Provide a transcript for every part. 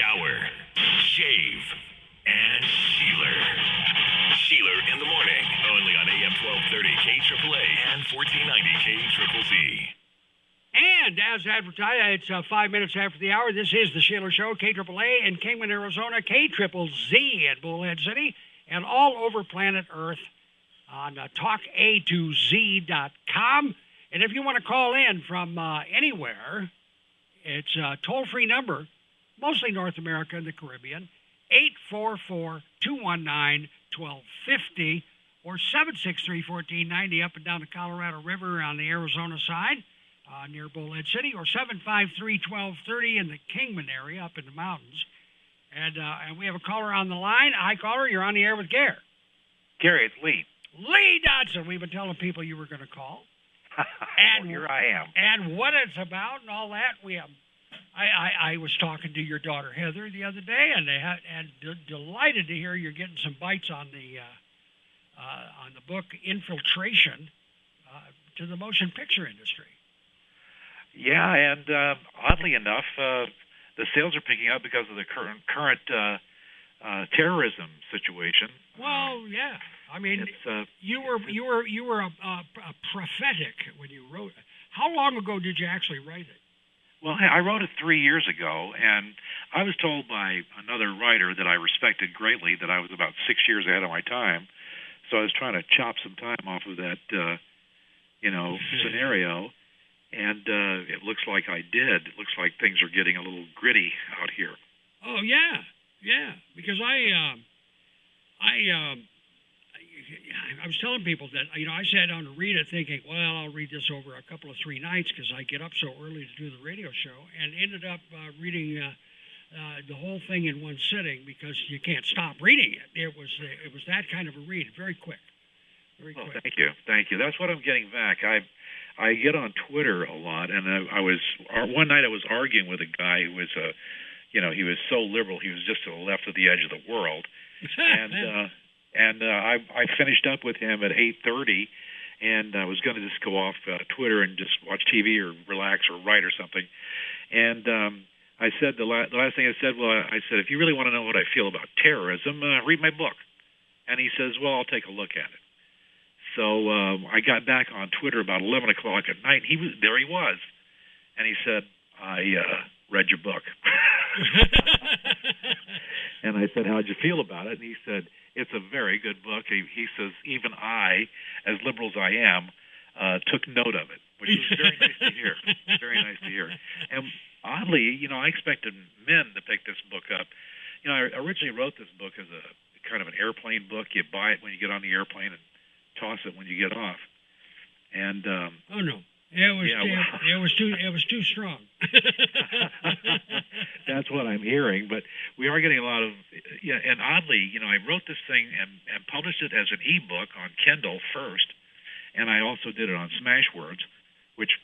shower, shave, and Sheeler. Sheeler in the morning, only on AM 1230 KAAA and 1490 KZZZ. And as advertised, it's 5 minutes after the hour. This is the Sheeler Show, KAAA in Kingman, Arizona, KZZZ in Bullhead City, and all over planet Earth on talka2z.com. And if you want to call in from anywhere, it's a toll-free number, mostly North America and the Caribbean, 844-219-1250 or 763-1490 up and down the Colorado River on the Arizona side near Bullhead City, or 753-1230 in the Kingman area up in the mountains. And we have a caller on the line. Hi, caller. You're on the air with Gare. Gary, it's Lee. Lee Dodson. We've been telling people you were going to call. And here I am. And what it's about and all that. I was talking to your daughter Heather the other day, and delighted to hear you're getting some bites on the book Infiltration to the motion picture industry. Yeah, and oddly enough, the sales are picking up because of the current terrorism situation. Well, yeah. I mean, you were a prophetic when you wrote it. How long ago did you actually write it? Well, I wrote it 3 years ago, and I was told by another writer that I respected greatly that I was about 6 years ahead of my time. So I was trying to chop some time off of that, scenario, and it looks like I did. It looks like things are getting a little gritty out here. Oh yeah, because I was telling people that, I sat down to read it thinking, well, I'll read this over a couple of 3 nights because I get up so early to do the radio show, and ended up reading the whole thing in one sitting because you can't stop reading it. It was that kind of a read, very quick. Very quick. Thank you. That's what I'm getting back. I get on Twitter a lot, and one night I was arguing with a guy who was he was so liberal, he was just to the left of the edge of the world, and I finished up with him at 8:30, and I was going to just go off Twitter and just watch TV or relax or write or something. And I said the last thing I said, if you really want to know what I feel about terrorism, read my book. And he says, well, I'll take a look at it. So I got back on Twitter about 11 o'clock at night. He was, and he said, I read your book. And I said, how'd you feel about it? And he said, it's a very good book. He says, even I, as liberal as I am, took note of it, which was very nice to hear. Very nice to hear. And oddly, I expected men to pick this book up. I originally wrote this book as a kind of an airplane book. You buy it when you get on the airplane and toss it when you get off. And oh no. It was too strong. That's what I'm hearing, but we are getting a lot of and oddly, I wrote this thing and published it as an ebook on Kindle first, and I also did it on Smashwords, which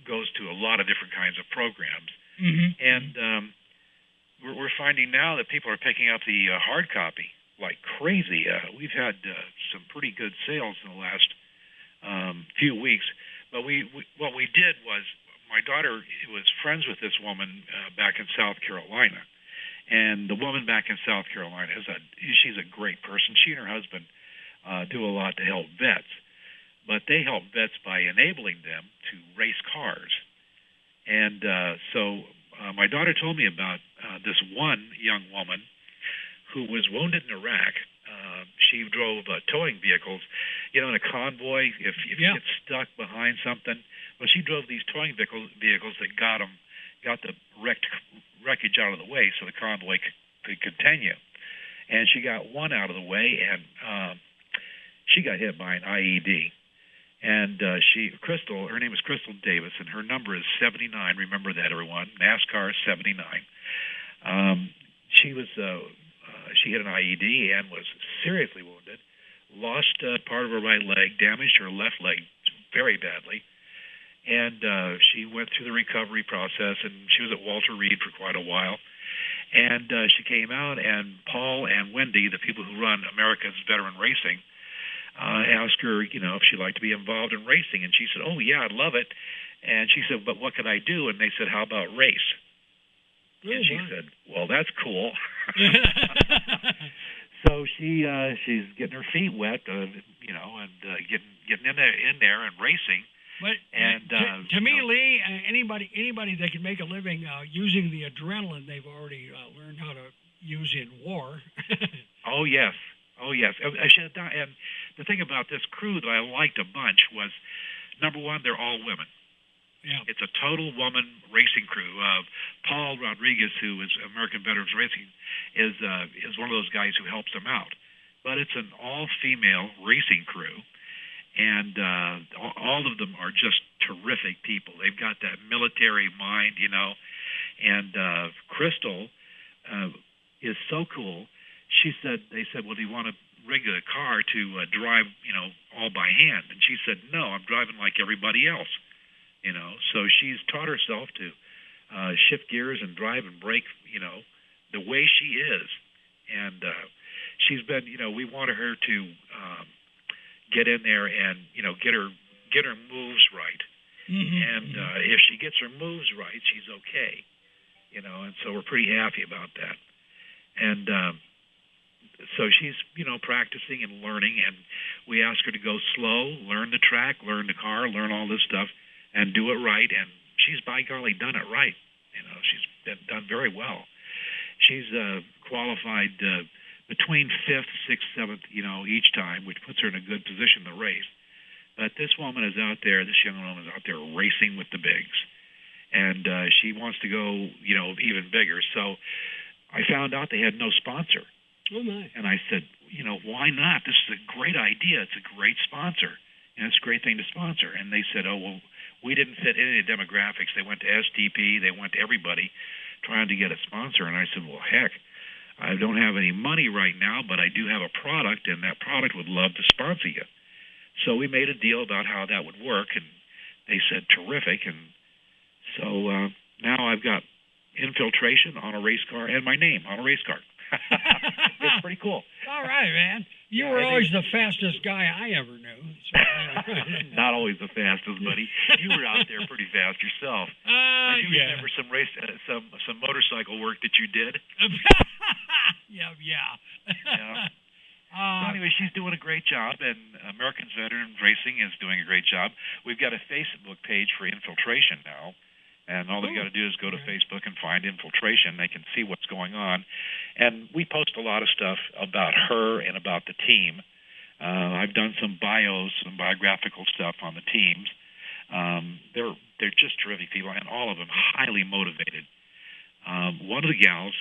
goes to a lot of different kinds of programs. Mm-hmm. And we're finding now that people are picking up the hard copy like crazy. We've had some pretty good sales in the last few weeks. But what we did was, my daughter was friends with this woman back in South Carolina, and the woman back in South Carolina she's a great person. She and her husband do a lot to help vets, but they help vets by enabling them to race cars. And so my daughter told me about this one young woman who was wounded in Iraq. She drove towing vehicles, in a convoy. If you get stuck behind something, well, she drove these towing vehicles that got the wreckage out of the way, so the convoy could continue. And she got one out of the way, and she got hit by an IED. And her name is Crystal Davis, and her number is 79. Remember that, everyone. NASCAR 79. She hit an IED and was seriously wounded, lost part of her right leg, damaged her left leg very badly, and she went through the recovery process, and she was at Walter Reed for quite a while. And she came out, and Paul and Wendy, the people who run America's Veteran Racing, asked her, if she'd like to be involved in racing. And she said, oh, yeah, I'd love it. And she said, but what could I do? And they said, how about race? And she said, "Well, that's cool." So she's getting her feet wet, and getting in there and racing. But to me, Lee, anybody that can make a living using the adrenaline they've already learned how to use in war. Oh yes. And the thing about this crew that I liked a bunch was, number one, they're all women. Yeah. It's a total woman racing crew. Paul Rodriguez, who is American Veterans Racing, is one of those guys who helps them out. But it's an all-female racing crew, and all of them are just terrific people. They've got that military mind, And Crystal is so cool. They said, well, do you want to rig a car to drive, all by hand? And she said, no, I'm driving like everybody else. So she's taught herself to shift gears and drive and brake, the way she is. And she's been, we wanted her to get in there and, get her moves right. Mm-hmm. And if she gets her moves right, she's okay. And so we're pretty happy about that. And so she's, practicing and learning, and we ask her to go slow, learn the track, learn the car, learn all this stuff, and do it right, and she's, by golly, done it right. She's done very well. She's qualified between 5th, 6th, 7th, each time, which puts her in a good position to race. But this young woman is out there racing with the bigs, and she wants to go, even bigger. So I found out they had no sponsor. Oh, my. And I said, why not? This is a great idea. It's a great sponsor. It's a great thing to sponsor. And they said, oh, well, we didn't fit any of the demographics. They went to STP. They went to everybody trying to get a sponsor. And I said, well, heck, I don't have any money right now, but I do have a product, and that product would love to sponsor you. So we made a deal about how that would work, and they said, terrific. And so now I've got Infiltration on a race car and my name on a race car. It's pretty cool. All right, man. You were always the fastest guy I ever knew. So, Not always the fastest, buddy. You were out there pretty fast yourself. I do remember some motorcycle work that you did. Yeah. So anyway, she's doing a great job, and American Veterans Racing is doing a great job. We've got a Facebook page for Infiltration now. And all they've got to do is go to Facebook and find Infiltration. They can see what's going on. And we post a lot of stuff about her and about the team. I've done some biographical stuff on the teams. They're just terrific people, and all of them highly motivated. One of the gals,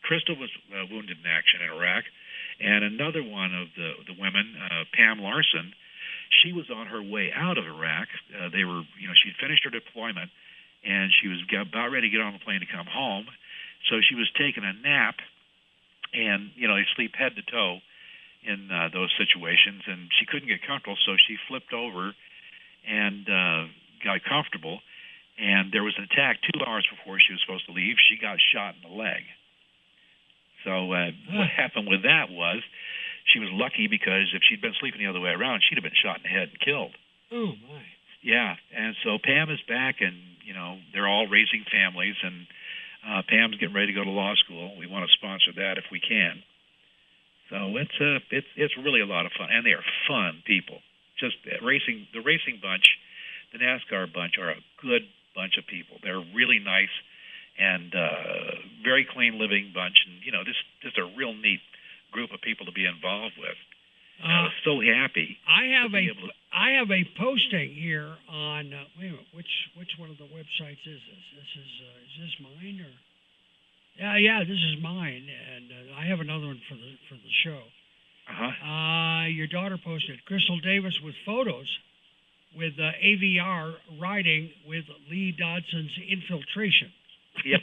Crystal, was wounded in action in Iraq, and another one of the women, Pam Larson, she was on her way out of Iraq. She'd finished her deployment, and she was about ready to get on the plane to come home. So she was taking a nap, and, they sleep head to toe in those situations, and she couldn't get comfortable, so she flipped over and got comfortable, and there was an attack 2 hours before she was supposed to leave. She got shot in the leg. So what happened with that was she was lucky, because if she'd been sleeping the other way around, she'd have been shot in the head and killed. Oh, my. Yeah, and so Pam is back, and, they're all raising families, and Pam's getting ready to go to law school. We want to sponsor that if we can. So it's really a lot of fun, and they are fun people. Just the racing bunch, the NASCAR bunch, are a good bunch of people. They're really nice and very clean living bunch, and just a real neat group of people to be involved with. I was so happy. I have a posting here on wait a minute, which one of the websites is this? Is this mine or? Yeah, this is mine, and I have another one for the show. Your daughter posted Crystal Davis with photos with AVR riding with Lee Dodson's Infiltration. Yep.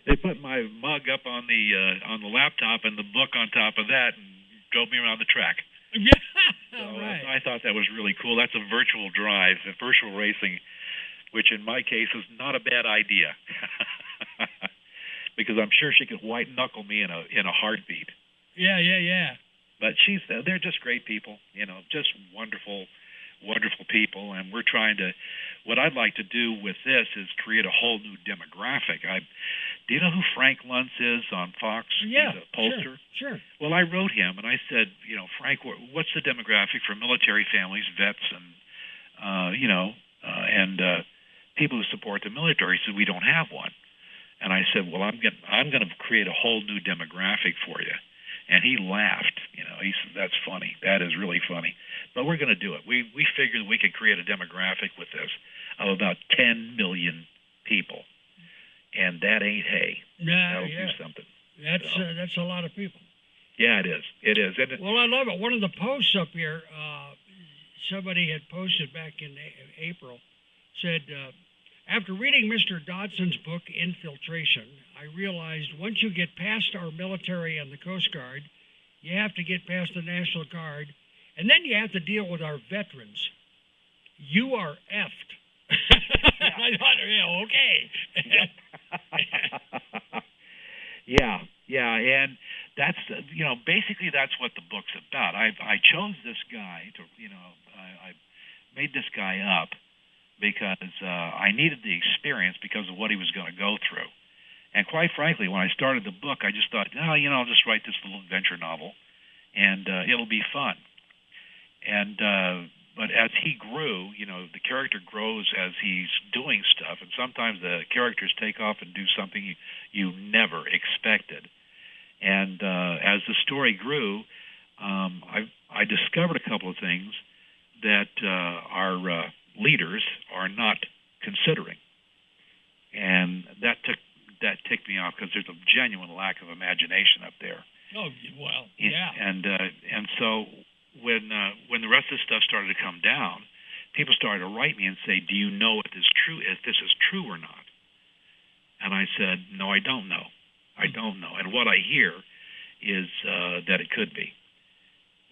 They put my mug up on the laptop and the book on top of that, and drove me around the track. So right. I thought that was really cool. That's a virtual drive, a virtual racing, which in my case is not a bad idea, because I'm sure she could white knuckle me in a heartbeat. Yeah. But they're just great people, just wonderful people, and we're trying to what I'd like to do with this is create a whole new demographic. Do you know who Frank Luntz is on Fox? Yeah, He's a pollster. Sure. Well, I wrote him, and I said, Frank, what's the demographic for military families, vets, and people who support the military? He said, we don't have one. And I said, well, I'm going to create a whole new demographic for you. And he laughed. He said, that's funny. That is really funny. But we're going to do it. We figured we could create a demographic with this of about 10 million people. And that ain't hay. That'll do something. That's a lot of people. Yeah, it is. It is. Well, I love it. One of the posts up here, somebody had posted back in April, said, after reading Mr. Dodson's book, Infiltration, I realized once you get past our military and the Coast Guard, you have to get past the National Guard, and then you have to deal with our veterans. You are effed. I thought, okay. Yeah, and that's basically that's what the book's about. I chose this guy to I made this guy up because I needed the experience because of what he was going to go through. And quite frankly, when I started the book, I just thought, I'll just write this little adventure novel, and it'll be fun. And but as he grew, the character grows as he's doing stuff, and sometimes the characters take off and do something you never expected. And as the story grew, I discovered a couple of things that our leaders are not considering, and that ticked me off because there's a genuine lack of imagination up there. Oh well, yeah. And so when the rest of the stuff started to come down, people started to write me and say, "Do you know if this is true or not?" And I said, "No, I don't know. I don't know." And what I hear is that it could be.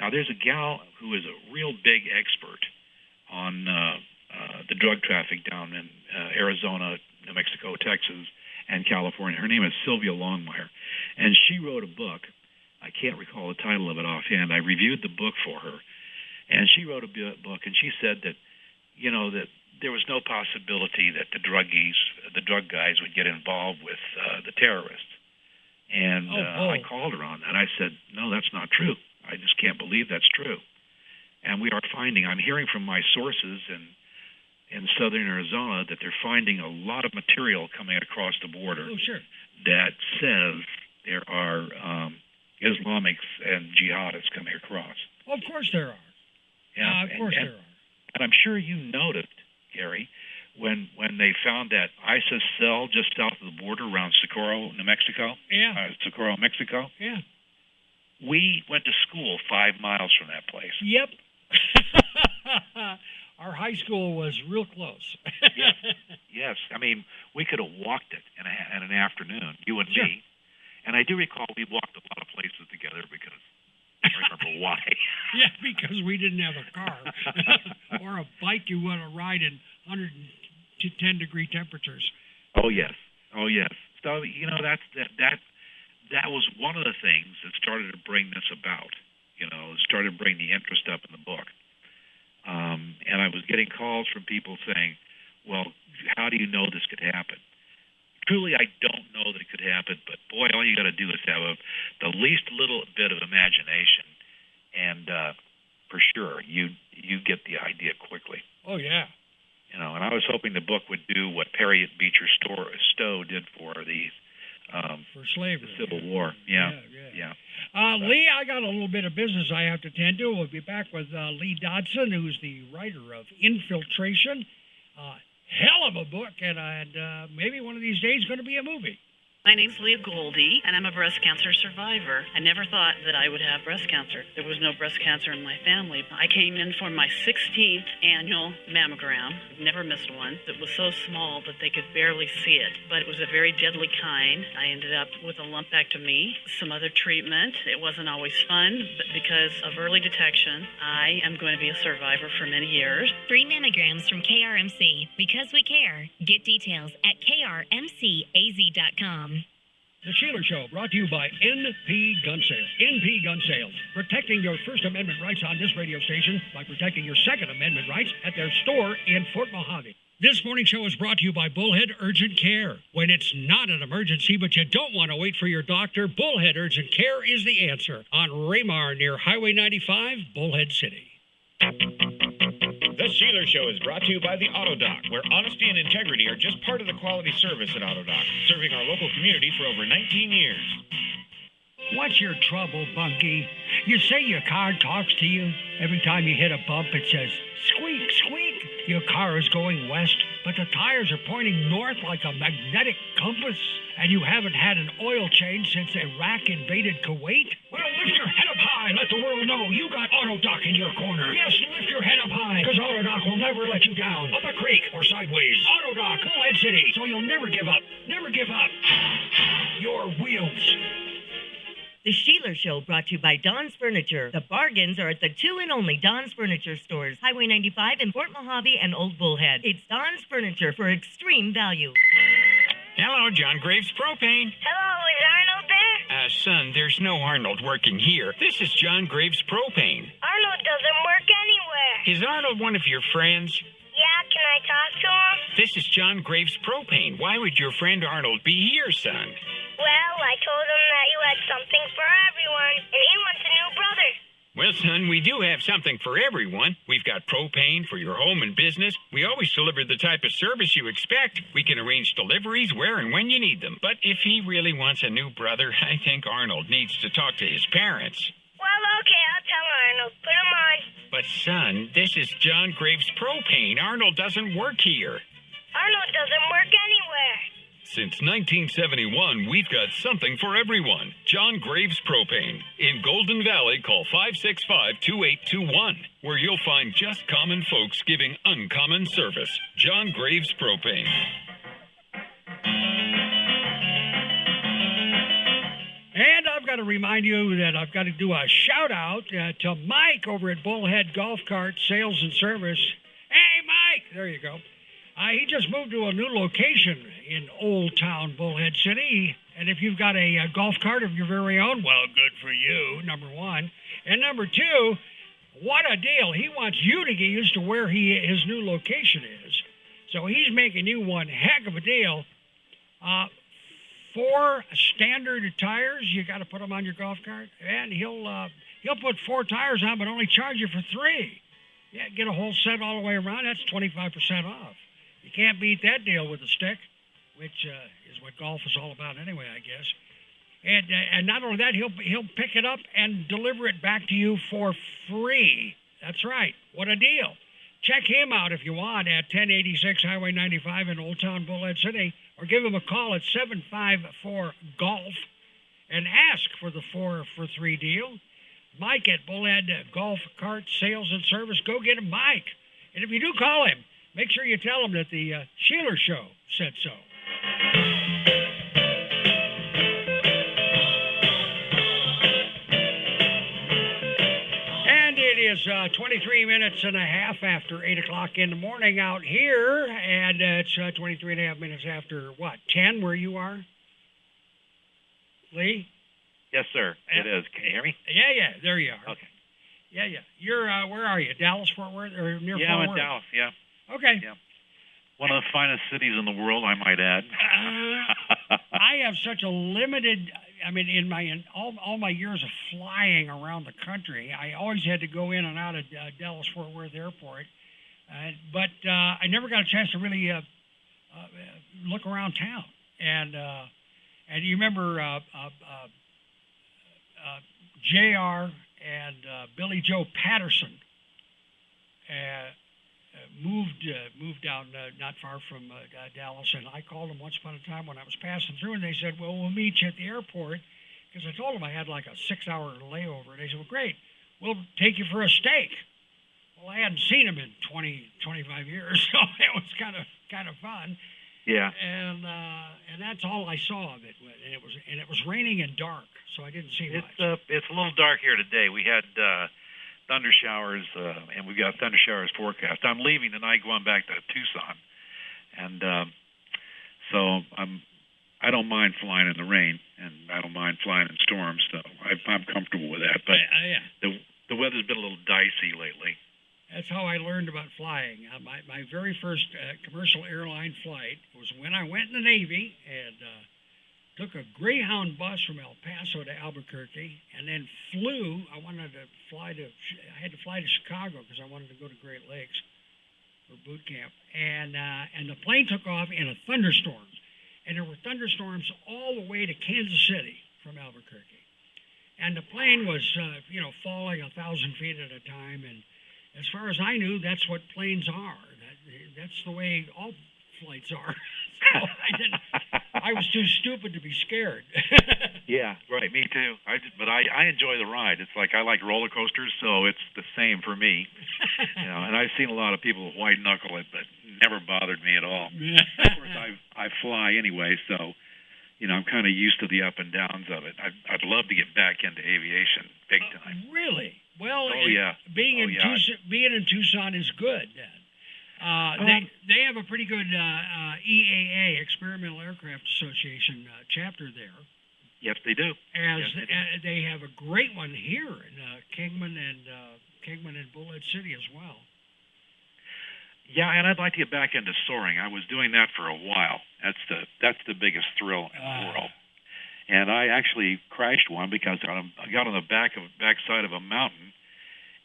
Now, there's a gal who is a real big expert on the drug traffic down in Arizona, New Mexico, Texas, and California. Her name is Sylvia Longmire, and she wrote a book. I can't recall the title of it offhand. I reviewed the book for her, and she wrote a book, and she said that, that there was no possibility that the drug guys would get involved with the terrorists. And I called her on that. I said, no, that's not true. I just can't believe that's true. And we are finding, I'm hearing from my sources in southern Arizona that they're finding a lot of material coming across the border that says there are Islamics and jihadists coming across. Well, of course there are. Yeah, of course there are. And I'm sure you noticed, Gary, when they found that ISIS cell just south of the border around Socorro, New Mexico. Yeah. Socorro, Mexico. Yeah. We went to school 5 miles from that place. Yep. Our high school was real close. Yes. I mean, we could have walked it in an afternoon, you and me. And I do recall we walked a lot of places together because I don't remember why. Yeah, because we didn't have a car or a bike you want to ride in 110-degree temperatures. Oh yes. So that was one of the things that started to bring this about. Started to bring the interest up in the book. And I was getting calls from people saying, "Well, how do you know this could happen?" Truly, I don't know that it could happen, but boy, all you got to do is have the least little bit of imagination, and for sure, you get the idea quickly. Oh yeah. And I was hoping the book would do what Harriet Beecher Stowe did for slavery, the Civil War. Yeah. Lee, I got a little bit of business I have to tend to. We'll be back with Lee Dodson, who's the writer of Infiltration. Hell of a book, and maybe one of these days going to be a movie. My name's Leah Goldie, and I'm a breast cancer survivor. I never thought that I would have breast cancer. There was no breast cancer in my family. I came in for my 16th annual mammogram. Never missed one. It was so small that they could barely see it, but it was a very deadly kind. I ended up with a lumpectomy, some other treatment. It wasn't always fun, but because of early detection, I am going to be a survivor for many years. 3 mammograms from KRMC. Because we care. Get details at krmcaz.com. The Sheeler Show, brought to you by NP Gun Sales. NP Gun Sales, protecting your First Amendment rights on this radio station by protecting your Second Amendment rights at their store in Fort Mojave. This morning show is brought to you by Bullhead Urgent Care. When it's not an emergency, but you don't want to wait for your doctor, Bullhead Urgent Care is the answer. On Raymar near Highway 95, Bullhead City. The Sheeler Show is brought to you by the Auto Dock, where honesty and integrity are just part of the quality service at Auto Dock, serving our local community for over 19 years. What's your trouble, Bunky? You say your car talks to you. Every time you hit a bump, it says, squeak, squeak. Your car is going west, but the tires are pointing north like a magnetic compass. And you haven't had an oil change since Iraq invaded Kuwait? Well, lift your head up high. Let the world know you got Auto Dock in your corner. Yes, lift your head up high, because Auto Dock will never let you down. Up a creek or sideways. Auto Dock, Bullhead City, so you'll never give up. Never give up. Your wheels. The Sheeler Show brought to you by Don's Furniture. The bargains are at the two and only Don's Furniture stores, Highway 95 in Fort Mojave and Old Bullhead. It's Don's Furniture for extreme value. Hello, John Graves Propane. Hello, is Arnold there? Son, there's no Arnold working here. This is John Graves Propane. Arnold doesn't work anywhere. Is Arnold one of your friends? Yeah, can I talk to him? This is John Graves Propane. Why would your friend Arnold be here, son? Well, I told him that you had something for everyone, and he wants a new brother. Well, son, we do have something for everyone. We've got propane for your home and business. We always deliver the type of service you expect. We can arrange deliveries where and when you need them. But if he really wants a new brother, I think Arnold needs to talk to his parents. Well, okay, I'll tell Arnold. Put him on. But, son, this is John Graves Propane. Arnold doesn't work here. Arnold doesn't work anywhere. Since 1971, we've got something for everyone. John Graves Propane. In Golden Valley, call 565-2821, where you'll find just common folks giving uncommon service. John Graves Propane. And I've got to remind you that I've got to do a shout-out to Mike over at Bullhead Golf Cart Sales and Service. Hey, Mike! There you go. He just moved to a new location in Old Town Bullhead City. And if you've got a golf cart of your very own, well, good for you, number one. And number two, what a deal. He wants you to get used to where his new location is. So he's making you one heck of a deal. 4 standard tires, you got to put them on your golf cart. And he'll put 4 tires on, but only charge you for 3. Yeah, get a whole set all the way around. That's 25% off. You can't beat that deal with a stick, which is what golf is all about anyway, I guess. And not only that, he'll pick it up and deliver it back to you for free. That's right. What a deal. Check him out if you want at 1086 Highway 95 in Old Town Bullhead City, or give him a call at 754-GOLF and ask for the 4 for 3 deal. Mike at Bullhead Golf Cart Sales and Service. Go get him, Mike. And if you do call him, make sure you tell him that the Sheeler Show said so. And it is 23 minutes and a half after 8 o'clock in the morning out here. And it's 23 and a half minutes after, 10 where you are? Lee? Yes, sir. It is. Can you hear me? Yeah. There you are. Okay. Yeah. You're, where are you? Dallas, Fort Worth, or near Fort Worth? Yeah, I'm in Dallas, yeah. Okay. Yeah. One of the finest cities in the world, I might add. I have such a limited, in all my years of flying around the country, I always had to go in and out of Dallas Fort Worth Airport. But I never got a chance to really look around town. And you remember J.R. and Billy Joe Patterson moved down not far from Dallas, and I called them once upon a time when I was passing through, and they said, well, we'll meet you at the airport, because I told them I had like a 6-hour layover, and they said, well, great, we'll take you for a steak. Well, I hadn't seen them in 25 years, so it was kind of fun. Yeah. And that's all I saw of it, and it was raining and dark, so I didn't see much. It's a little dark here today. We had thunder showers, and we've got thunder showers forecast. I'm leaving tonight, going back to Tucson, and so I don't mind flying in the rain, and I don't mind flying in storms. So I'm comfortable with that. But the weather's been a little dicey lately. That's how I learned about flying. My very first commercial airline flight was when I went in the Navy and took a Greyhound bus from El Paso to Albuquerque, and then flew. I had to fly to Chicago because I wanted to go to Great Lakes for boot camp, and the plane took off in a thunderstorm, and there were thunderstorms all the way to Kansas City from Albuquerque, and the plane was falling 1,000 feet at a time, and as far as I knew, that's what planes are. That's the way all flights are. So I was too stupid to be scared. Yeah, right. Me too. But I enjoy the ride. It's like I like roller coasters, so it's the same for me. And I've seen a lot of people white knuckle it, but it never bothered me at all. Of course, I fly anyway, so I'm kind of used to the up and downs of it. I'd love to get back into aviation, big time. Really? Well, yeah. Being in Tucson is good. They have a pretty good EAA, Experimental Aircraft Association chapter there. Yes, they do. They have a great one here in Kingman and Bullhead City as well. Yeah, and I'd like to get back into soaring. I was doing that for a while. That's the biggest thrill in the world. And I actually crashed one because I got on the backside of a mountain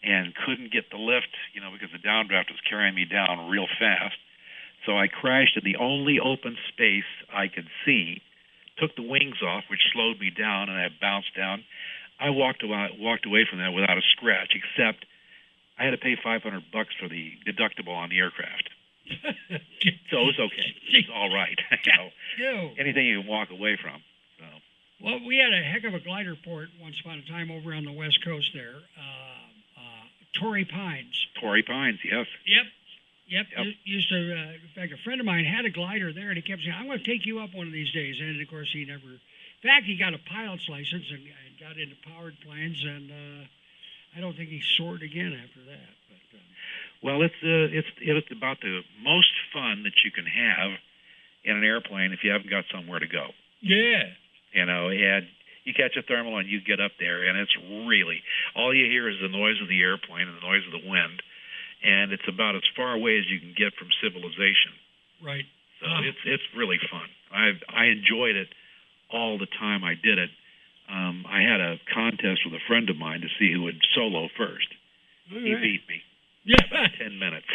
and couldn't get the lift, because the downdraft was carrying me down real fast. So I crashed in the only open space I could see, took the wings off, which slowed me down, and I bounced down. I walked away from that without a scratch, except I had to pay $500 for the deductible on the aircraft. So it was okay. It's all right. Anything you can walk away from. So. Well, we had a heck of a glider port once upon a time over on the West Coast there. Torrey Pines. Torrey Pines, yes. Yep. Used to, in fact, a friend of mine had a glider there, and he kept saying, I'm going to take you up one of these days. And, of course, he never... In fact, he got a pilot's license and got into powered planes, and I don't think he soared again after that. But, well, it's about the most fun that you can have in an airplane if you haven't got somewhere to go. Yeah. And you catch a thermal and you get up there, and it's really, all you hear is the noise of the airplane and the noise of the wind, and it's about as far away as you can get from civilization. Right. So it's really fun. I enjoyed it all the time I did it. I had a contest with a friend of mine to see who would solo first. He beat me. Yeah. About 10 minutes.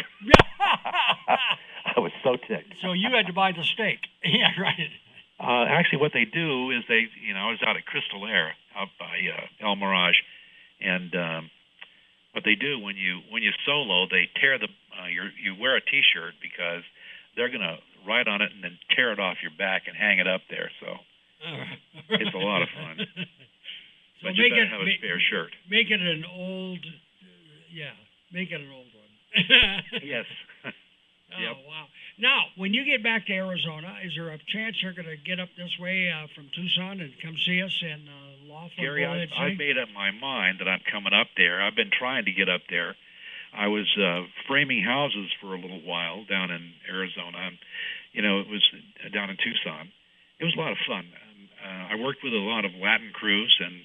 I was so ticked. So you had to buy the steak. Yeah, right. Actually, what they do is I was out at Crystal Air out by El Mirage, and what they do when you solo, they tear you wear a T-shirt because they're going to ride on it and then tear it off your back and hang it up there. So it's a lot of fun. So but you better have a spare shirt. Make it an old one. Yes. Oh, yep. Wow. Now, when you get back to Arizona, is there a chance you're going to get up this way from Tucson and come see us in Laughlin? Gary, I've made up my mind that I'm coming up there. I've been trying to get up there. I was framing houses for a little while down in Arizona. It was down in Tucson. It was a lot of fun. I worked with a lot of Latin crews, and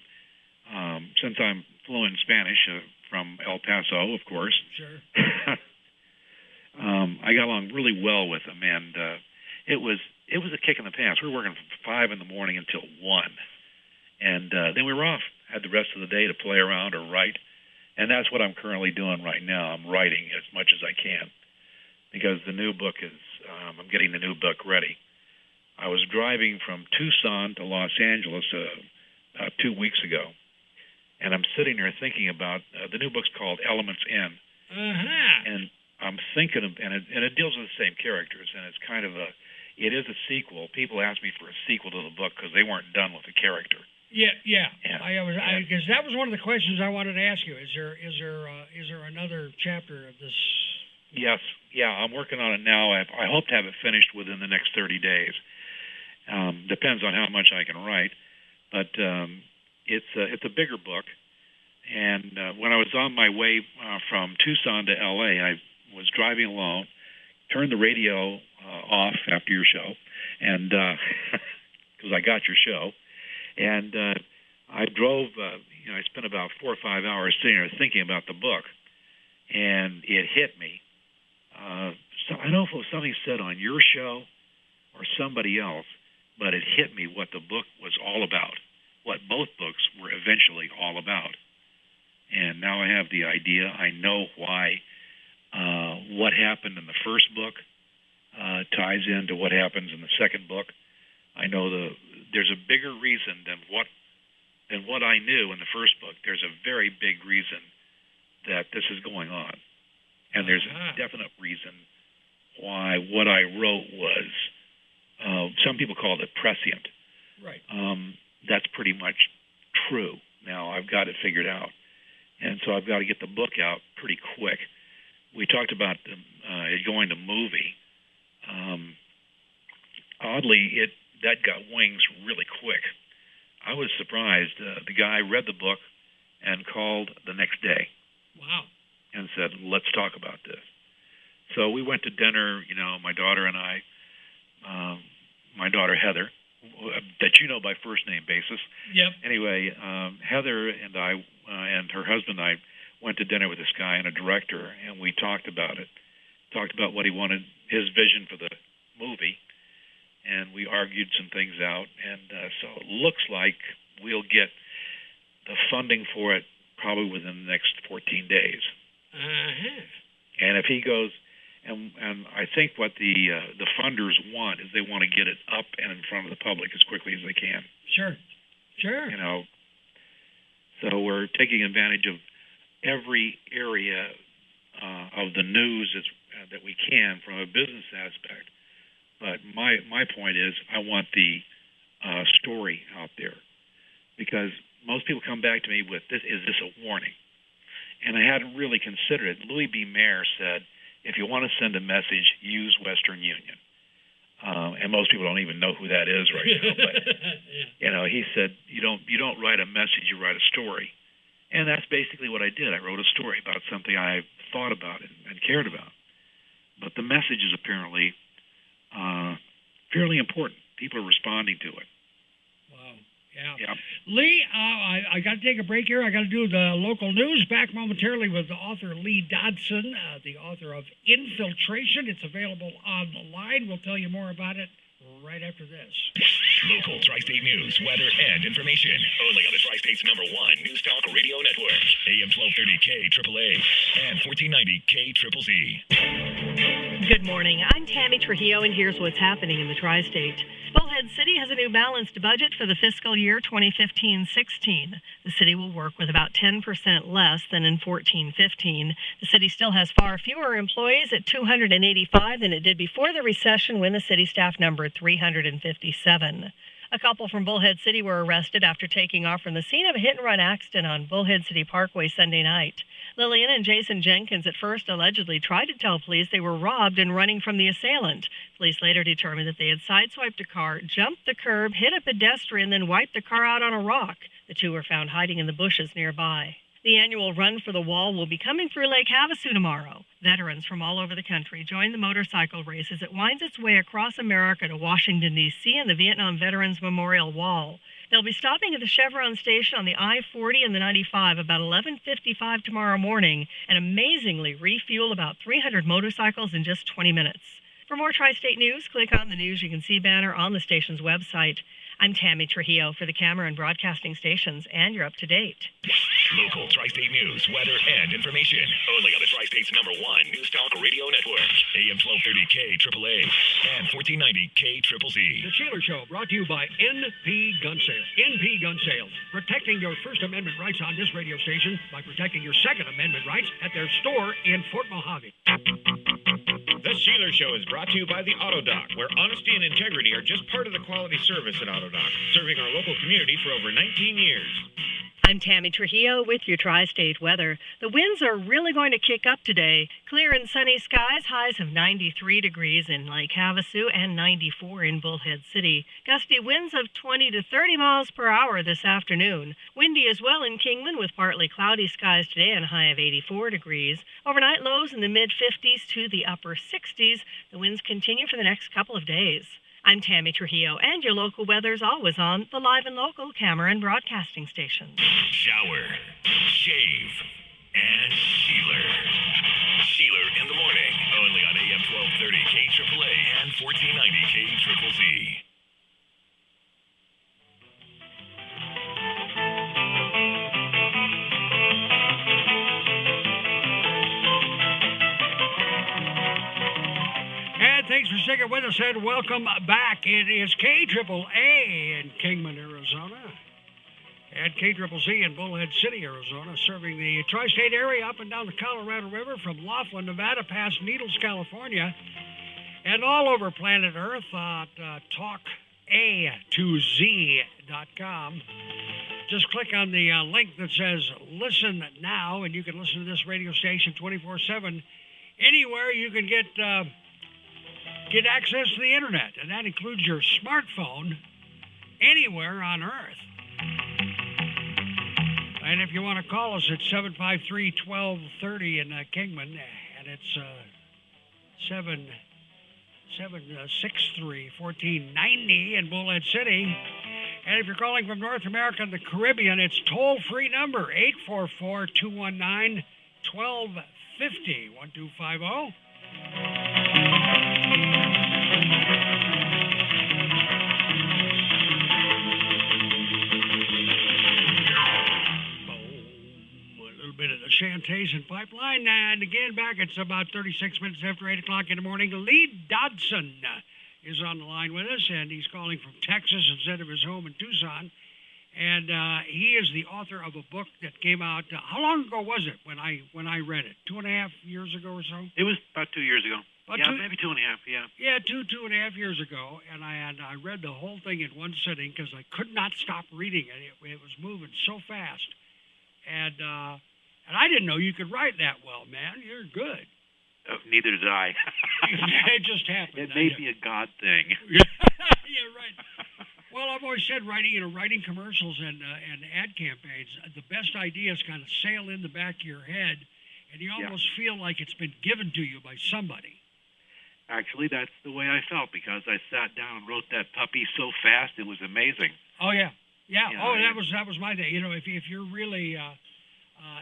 since I'm fluent in Spanish from El Paso, of course. Sure. I got along really well with them, and it was a kick in the pants. We were working from 5 in the morning until 1, and then we were off. Had the rest of the day to play around or write, and that's what I'm currently doing right now. I'm writing as much as I can because the new book is. I'm getting the new book ready. I was driving from Tucson to Los Angeles about 2 weeks ago, and I'm sitting there thinking about the new book's called Elements In, and I'm thinking of, and it deals with the same characters, and it's kind of it is a sequel. People ask me for a sequel to the book because they weren't done with the character. Yeah. Because that was one of the questions I wanted to ask you. Is there another chapter of this? Yes. Yeah, I'm working on it now. I hope to have it finished within the next 30 days. Depends on how much I can write, but it's a bigger book. And when I was on my way from Tucson to L.A., I was driving along, turned the radio off after your show, and because I got your show, and I drove. I spent about 4 or 5 hours sitting there thinking about the book, and it hit me. So I don't know if it was something said on your show or somebody else, but it hit me what the book was all about, what both books were eventually all about. And now I have the idea. I know why what happened in the first book ties into what happens in the second book. I know there's a bigger reason than what I knew in the first book. There's a very big reason that this is going on. And there's a definite reason why what I wrote was, some people call it prescient. Right. That's pretty much true. Now I've got it figured out. And so I've got to get the book out pretty quick. We talked about it going to movie. Oddly, that got wings really quick. I was surprised. The guy read the book and called the next day. Wow. And said, let's talk about this. So we went to dinner, my daughter and I, my daughter Heather, that you know by first name basis. Yep. Anyway, Heather and I and her husband and I went to dinner with this guy and a director, and we talked about it. Talked about what he wanted, his vision for the movie, and we argued some things out. And so it looks like we'll get the funding for it probably within the next 14 days. Uh-huh. And if he goes, and I think what the funders want is they want to get it up and in front of the public as quickly as they can. Sure. So we're taking advantage of every area of the news that we can from a business aspect. But my point is, I want the story out there, because most people come back to me with this: is this a warning? And I hadn't really considered it. Louis B. Mayer said, if you want to send a message, use Western Union. And most people don't even know who that is right now. But he said, you don't write a message, you write a story. And that's basically what I did. I wrote a story about something I thought about and cared about. But the message is apparently fairly important. People are responding to it. Wow. Yeah. Yeah. Lee, I got to take a break here. I got to do the local news. Back momentarily with the author Lee Dodson, the author of Infiltration. It's available online. We'll tell you more about it right after this. Local Tri-State news, weather, and information. Only on the Tri-State's #1 News Talk Radio Network. AM 1230 KAAA and 1490 KZZZ. Good morning. I'm Tammy Trujillo, and here's what's happening in the Tri-State. Bullhead City has a new balanced budget for the fiscal year 2015-16. The city will work with about 10% less than in 14-15. The city still has far fewer employees at 285 than it did before the recession, when the city staff numbered 357. A couple from Bullhead City were arrested after taking off from the scene of a hit-and-run accident on Bullhead City Parkway Sunday night. Lillian and Jason Jenkins at first allegedly tried to tell police they were robbed and running from the assailant. Police later determined that they had sideswiped a car, jumped the curb, hit a pedestrian, then wiped the car out on a rock. The two were found hiding in the bushes nearby. The annual Run for the Wall will be coming through Lake Havasu tomorrow. Veterans from all over the country join the motorcycle race as it winds its way across America to Washington, D.C. and the Vietnam Veterans Memorial Wall. They'll be stopping at the Chevron station on the I-40 and the 95 about 11:55 tomorrow morning, and amazingly refuel about 300 motorcycles in just 20 minutes. For more Tri-State news, click on the News You Can See banner on the station's website. I'm Tammy Trujillo for the Cameron Broadcasting Stations, and you're up to date. Local Tri-State news, weather, and information. Only on the Tri-State's #1 News Talk Radio Network. AM 1230 KAAA and 1490 KZZZ. The Sheeler Show, brought to you by NP Gun Sales. NP Gun Sales, protecting your First Amendment rights on this radio station by protecting your Second Amendment rights at their store in Fort Mojave. The Sheeler Show is brought to you by the Auto Dock, where honesty and integrity are just part of the quality service at Auto Dock, serving our local community for over 19 years. I'm Tammy Trujillo with your Tri-State weather. The winds are really going to kick up today. Clear and sunny skies, highs of 93 degrees in Lake Havasu and 94 in Bullhead City. Gusty winds of 20 to 30 miles per hour this afternoon. Windy as well in Kingman with partly cloudy skies today and a high of 84 degrees. Overnight lows in the mid-50s to the upper 60s. The winds continue for the next couple of days. I'm Tammy Trujillo, and your local weather's always on the live and local Cameron Broadcasting Stations. Shower, shave, and Sheeler. in the morning. Only on AM 1230 KAAA and 1490 KZZZ. And thanks for sticking with us, and welcome back. It is KAAA in Kingman, Arizona, and KZZZ in Bullhead City, Arizona, serving the tri-state area up and down the Colorado River from Laughlin, Nevada, past Needles, California, and all over planet Earth at talka2z.com. Just click on the link that says Listen Now, and you can listen to this radio station 24/7 anywhere you can get access to the internet, and that includes your smartphone anywhere on Earth. And if you want to call us, it's 753-1230 in Kingman, and it's 763-1490 in Bullhead City. And if you're calling from North America and the Caribbean, it's toll-free number 844-219-1250, 1250. Bit of the Shantaisen pipeline, and again back, it's about 36 minutes after 8 o'clock in the morning. Lee Dodson is on the line with us, and he's calling from Texas instead of his home in Tucson, and he is the author of a book that came out, how long ago was it when I read it? 2.5 years ago or so? It was about 2 years ago. Maybe 2.5, yeah. Yeah, 2.5 years ago, and I read the whole thing in one sitting because I could not stop reading it. It was moving so fast, and I didn't know you could write that well, man. You're good. Neither did I. It just happened. It may be a God thing. Yeah, right. Well, I've always said writing commercials and ad campaigns, the best ideas kind of sail in the back of your head, and you almost feel like it's been given to you by somebody. Actually, that's the way I felt, because I sat down and wrote that puppy so fast, it was amazing. Oh, yeah. Yeah. You know, that was my thing. You know, if you're really...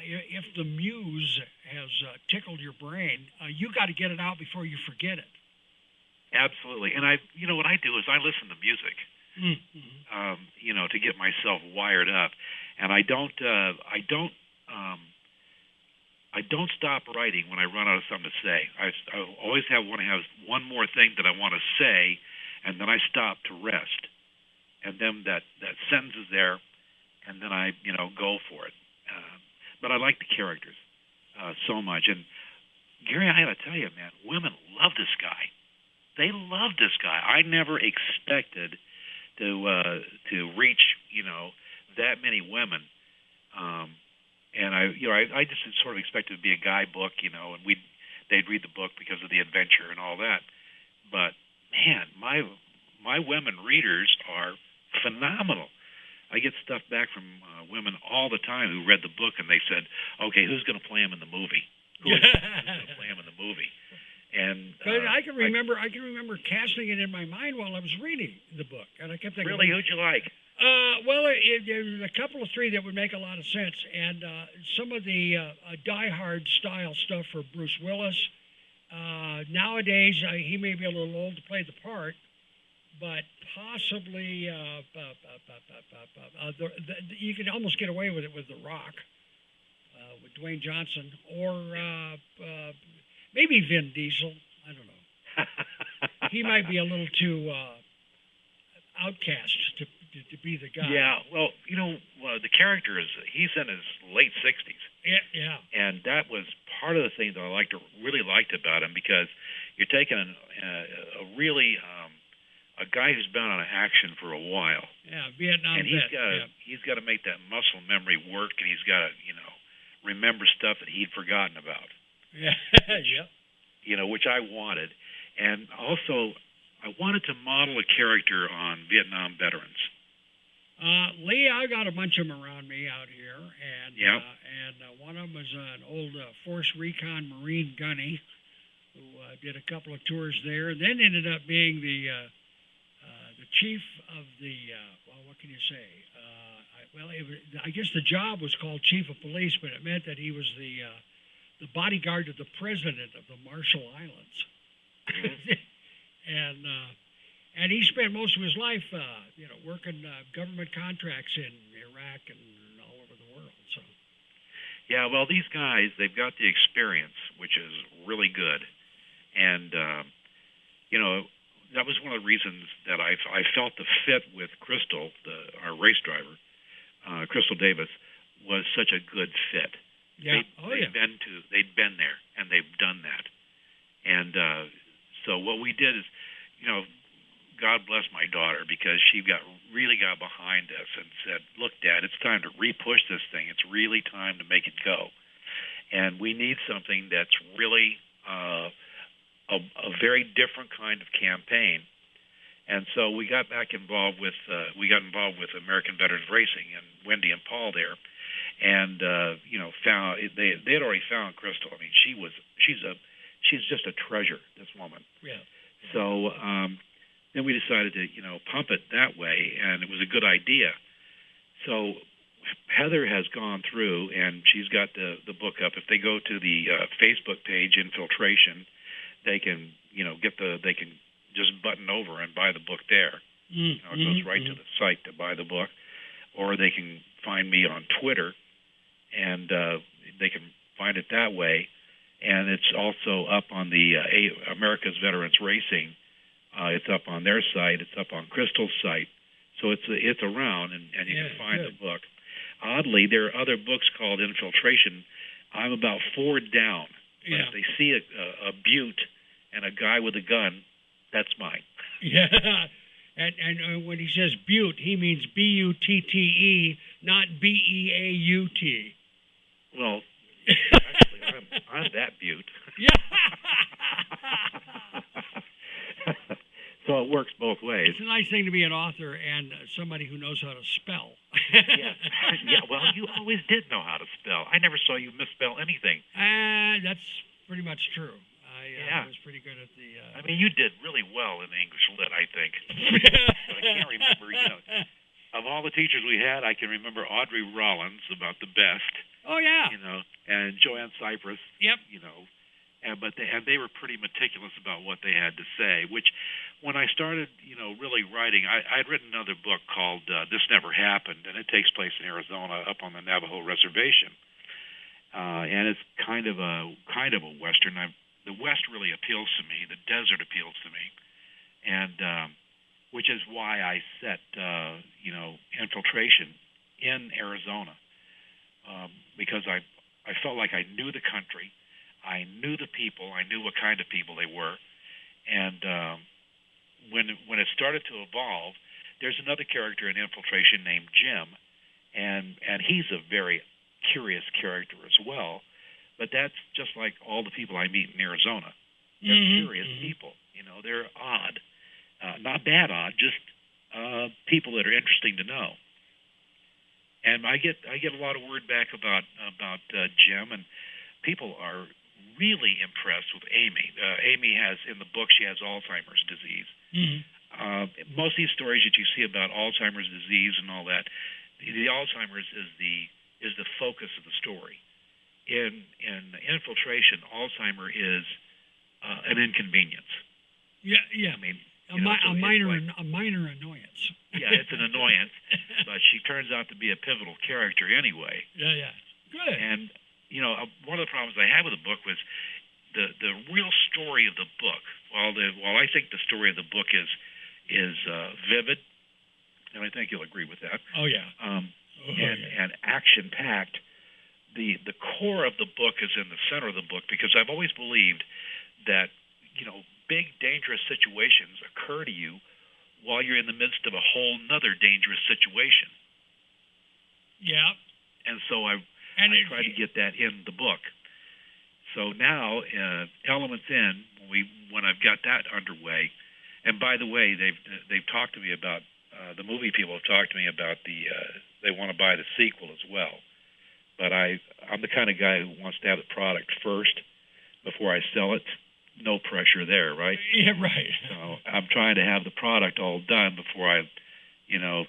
if the muse has tickled your brain, you got to get it out before you forget it. Absolutely. And what I do is I listen to music, to get myself wired up. And I don't stop writing when I run out of something to say. I always want to have one more thing that I want to say, and then I stop to rest. And then that sentence is there, and then I, go for it. But I like the characters so much. And, Gary, I got to tell you, man, women love this guy. They love this guy. I never expected to reach, that many women. And I just sort of expected it to be a guy book, and they'd read the book because of the adventure and all that. But, man, my women readers are phenomenal. I get stuff back from women all the time who read the book, and they said, "Okay, who's going to play him in the movie? Who's going to play him in the movie?" And I can remember casting it in my mind while I was reading the book, and I kept thinking, "Really, who'd you like?" Well, there was a couple of three that would make a lot of sense, and some of the Die Hard style stuff for Bruce Willis. Nowadays, he may be a little old to play the part, but possibly you can almost get away with it with The Rock, with Dwayne Johnson, or maybe Vin Diesel. I don't know. He might be a little too outcast to be the guy. Yeah, well, the character he's in his late 60s. Yeah. And that was part of the thing that I really liked about him, because you're taking a really a guy who's been on action for a while. Yeah, Vietnam. And he's got to make that muscle memory work, and he's got to, remember stuff that he'd forgotten about. Yeah, yeah. Which I wanted. And also, I wanted to model a character on Vietnam veterans. Lee, I got a bunch of them around me out here, and one of them was an old Force Recon Marine gunny who did a couple of tours there, and then ended up being the chief of the, what can you say? I guess the job was called chief of police, but it meant that he was the the bodyguard to the president of the Marshall Islands. And he spent most of his life, working government contracts in Iraq and all over the world. So. Yeah, well, these guys, they've got the experience, which is really good. And, that was one of the reasons that I felt the fit with Crystal, our race driver, Crystal Davis, was such a good fit. Yeah. They'd been there, and they've done that. And so what we did is, God bless my daughter, because she really got behind us and said, look, Dad, it's time to re-push this thing. It's really time to make it go. And we need something that's really a very different kind of campaign. And so we got back involved with American Veterans Racing and Wendy and Paul there, and found they had already found Crystal. I mean, she's just a treasure, this woman. Yeah. So then we decided to pump it that way, and it was a good idea. So Heather has gone through, and she's got the book up. If they go to the Facebook page, Infiltration, they can they can just button over and buy the book there. It goes right to the site to buy the book, or they can find me on Twitter, and they can find it that way. And it's also up on the America's Veterans Racing. It's up on their site. It's up on Crystal's site. So it's around, and you can find the book. Oddly, there are other books called Infiltration. I'm about 4 down. But if they see a butte and a guy with a gun, that's mine. Yeah. And when he says butte, he means B-U-T-T-E, not B-E-A-U-T. Well, actually, I'm that butte. Yeah. So it works both ways. It's a nice thing to be an author and somebody who knows how to spell. Yeah, well, you always did know how to spell. I never saw you misspell anything. That's pretty much true. I was pretty good at the... I mean, you did really well in English Lit, I think. But I can't remember, of all the teachers we had, I can remember Audrey Rollins, about the best. Oh, yeah. And Joanne Cypress. Yep. But they were pretty meticulous about what they had to say, which when I started, really writing, I'd written another book called This Never Happened, and it takes place in Arizona up on the Navajo Reservation. And it's kind of a Western. The West really appeals to me. The desert appeals to me. And which is why I set, Infiltration in Arizona, because I felt like I knew the country. I knew the people. I knew what kind of people they were. And when it started to evolve, there's another character in Infiltration named Jim, and he's a very curious character as well. But that's just like all the people I meet in Arizona. They're curious people. They're odd. Not bad odd, just people that are interesting to know. And I get a lot of word back about Jim, and people are really impressed with Amy. Amy has, in the book, she has Alzheimer's disease. Most of these stories that you see about Alzheimer's disease and all that, the Alzheimer's is the focus of the story. In Infiltration, Alzheimer is an inconvenience. Yeah. I mean, a minor annoyance. Yeah, it's an annoyance, but she turns out to be a pivotal character anyway. Yeah. Good. And one of the problems I had with the book was the real story of the book. While I think the story of the book is vivid, and I think you'll agree with that. Oh yeah. And action packed. The core of the book is in the center of the book, because I've always believed that big dangerous situations occur to you while you're in the midst of a whole nother dangerous situation. Yeah. And so I tried to get that in the book. So now, Elements In, when I've got that underway, and by the way, they've talked to me about the movie people have talked to me about they want to buy the sequel as well. But I'm the kind of guy who wants to have the product first before I sell it. No pressure there, right? Yeah, right. So I'm trying to have the product all done before I,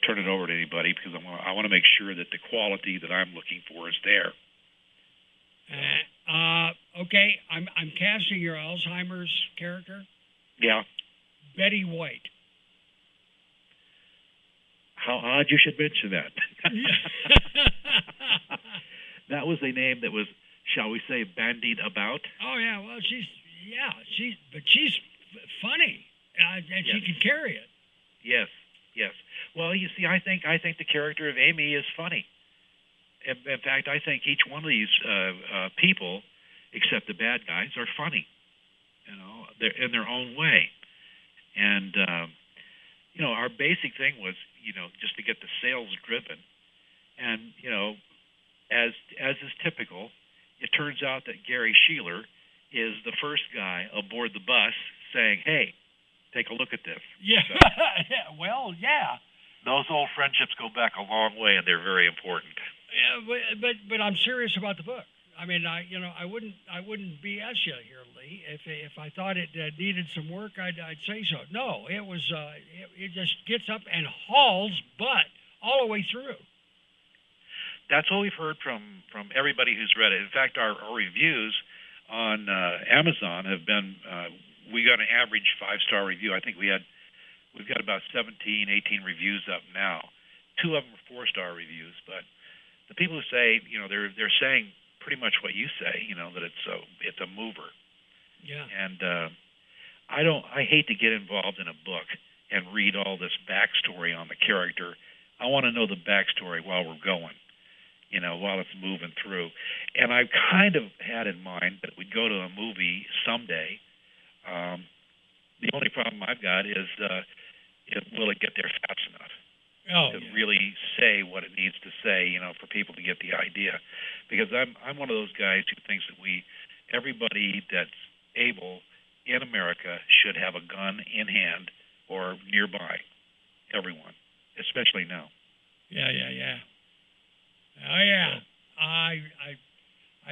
turn it over to anybody, because I want to make sure that the quality that I'm looking for is there. Okay, I'm casting your Alzheimer's character, Yeah. Betty White. How odd you should mention that. That was a name that was, shall we say, bandied about. Oh yeah, well she's funny, and Yes. she can carry it. Yes, yes. Well, you see, I think the character of Amy is funny. In fact, I think each one of these people, except the bad guys, are funny. You know, they're in their own way. And you know, our basic thing was, you know, just to get the sales driven. And you know, as is typical, it turns out that Gary Sheeler is the first guy aboard the bus saying, "Hey, take a look at this." Yeah. So, Yeah. Well, yeah. those old friendships go back a long way, and they're very important. Yeah, but I'm serious about the book. I mean, I wouldn't BS you here, Lee. If I thought it needed some work, I'd say so. No, it was it just gets up and hauls butt all the way through. That's what we've heard from everybody who's read it. In fact, our reviews on Amazon have been, we got an average 5-star review. I think we've got about 17, 18 reviews up now. 2 of them are 4-star reviews, but the people who say, you know, they're saying pretty much what you say, you know, that it's a mover. Yeah. And I hate to get involved in a book and read all this backstory on the character. I want to know the backstory while we're going, you know, while it's moving through. And I kind of had in mind that we'd go to a movie someday. The only problem I've got is, will it get there fast enough to really say what it needs to say, you know, for people to get the idea? Because I'm one of those guys who thinks that everybody that's able in America should have a gun in hand or nearby. Everyone, especially now. Yeah. Oh yeah. I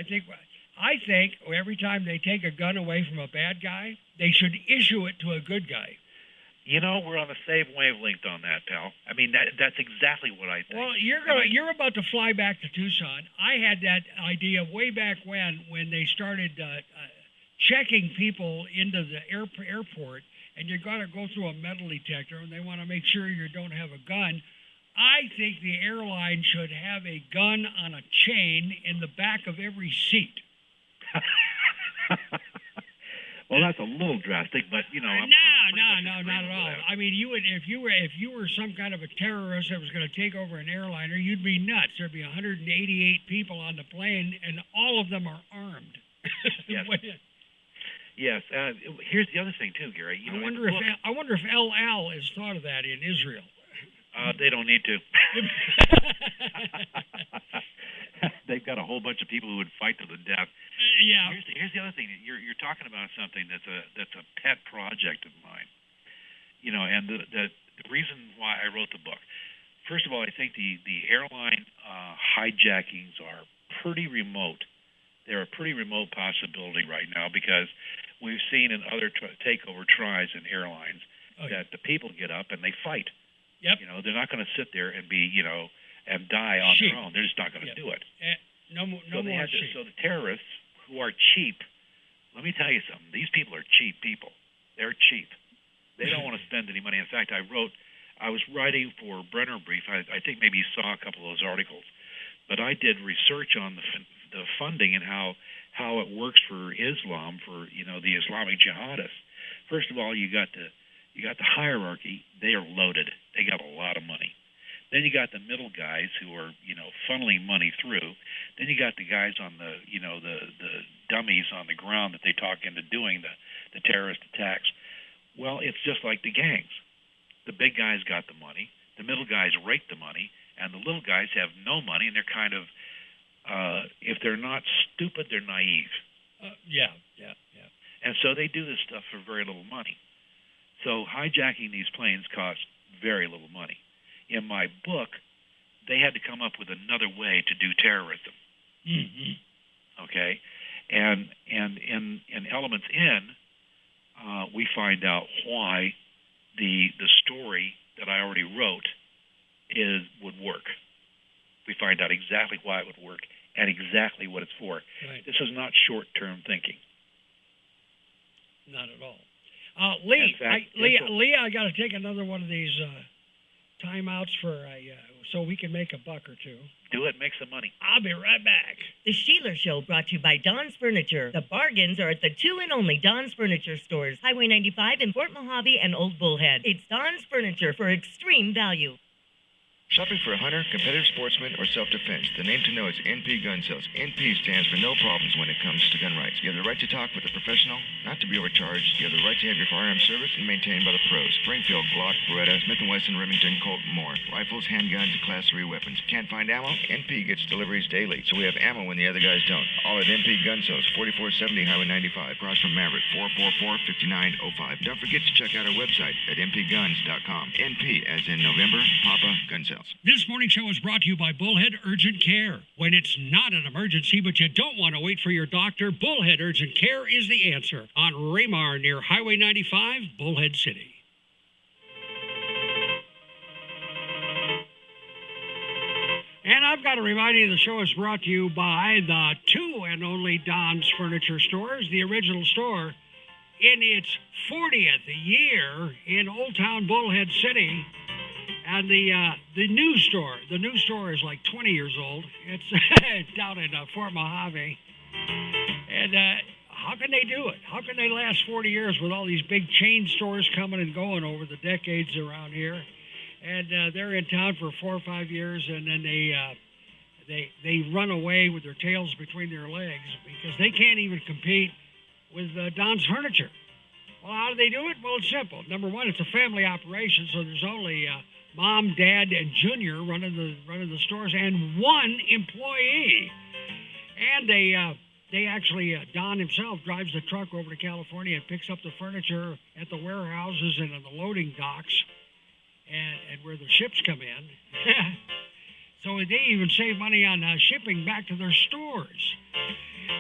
think every time they take a gun away from a bad guy, they should issue it to a good guy. You know, we're on the same wavelength on that, pal. I mean, that's exactly what I think. Well, you're about to fly back to Tucson. I had that idea way back when they started checking people into the airport, and you're going to go through a metal detector, and they want to make sure you don't have a gun. I think the airline should have a gun on a chain in the back of every seat. Well, that's a little drastic, but you know. No, not at all. I mean, you would if you were some kind of a terrorist that was going to take over an airliner, you'd be nuts. There'd be 188 people on the plane, and all of them are armed. Yes. Yes. Here's the other thing too, Gary. You know, I wonder if El Al has thought of that in Israel. They don't need to. They've got a whole bunch of people who would fight to the death. Yeah. Here's the other thing. You're talking about something that's a pet project of mine. You know, and the reason why I wrote the book. First of all, I think the airline hijackings are pretty remote. They're a pretty remote possibility right now because we've seen in other takeover tries in airlines that the people get up and they fight. Yep. You know, they're not going to sit there and be, you know, and die on their own. They're just not going to do it. No more sheep. So the terrorists who are cheap, let me tell you something. These people are cheap people. They're cheap. They don't want to spend any money. In fact, I was writing for Brenner Brief. I think maybe you saw a couple of those articles. But I did research on the funding and how it works for Islam, for, you know, the Islamic jihadists. First of all, you got the hierarchy. They are loaded. They got a lot of money. Then you got the middle guys who are, you know, funneling money through. Then you got the guys on the, you know, the dummies on the ground that they talk into doing the terrorist attacks. Well, it's just like the gangs. The big guys got the money. The middle guys rake the money. And the little guys have no money, and they're kind of, if they're not stupid, they're naive. Yeah. And so they do this stuff for very little money. So hijacking these planes costs very little money. In my book, they had to come up with another way to do terrorism. Mm-hmm. Okay? And in Elements In, we find out why the story that I already wrote would work. We find out exactly why it would work, at exactly what it's for. Right. This is not short-term thinking. Not at all. Lee, In fact, Lee, I got to take another one of these timeouts for so we can make a buck or two. Do it, make some money. I'll be right back. The Sheeler Show brought to you by Don's Furniture. The bargains are at the 2 and only Don's Furniture stores. Highway 95 in Fort Mojave and Old Bullhead. It's Don's Furniture for extreme value. Shopping for a hunter, competitive sportsman, or self-defense, the name to know is NP Gun Sales. NP stands for no problems when it comes to gun rights. You have the right to talk with a professional, not to be overcharged. You have the right to have your firearms serviced and maintained by the pros. Springfield, Glock, Beretta, Smith & Wesson, Remington, Colt, and more. Rifles, handguns, and Class 3 weapons. Can't find ammo? NP gets deliveries daily, so we have ammo when the other guys don't. All at NP Gun Sales, 4470 Highway 95, across from Maverick, 444-5905. Don't forget to check out our website at mpguns.com. NP, as in November, Papa Gun Sales. This morning show is brought to you by Bullhead Urgent Care. When it's not an emergency, but you don't want to wait for your doctor, Bullhead Urgent Care is the answer. On Raymar near Highway 95, Bullhead City. And I've got to remind you the show is brought to you by the 2 and only Don's Furniture Stores, the original store in its 40th year in Old Town Bullhead City. And the new store is like 20 years old. It's down in Fort Mojave. And how can they do it? How can they last 40 years with all these big chain stores coming and going over the decades around here? And they're in town for 4 or 5 years, and then they run away with their tails between their legs because they can't even compete with Don's Furniture. Well, how do they do it? Well, it's simple. Number one, it's a family operation, so there's only Mom, Dad, and Junior running the stores, and one employee. And they actually Don himself drives the truck over to California and picks up the furniture at the warehouses and in the loading docks, and where the ships come in. So they even save money on shipping back to their stores.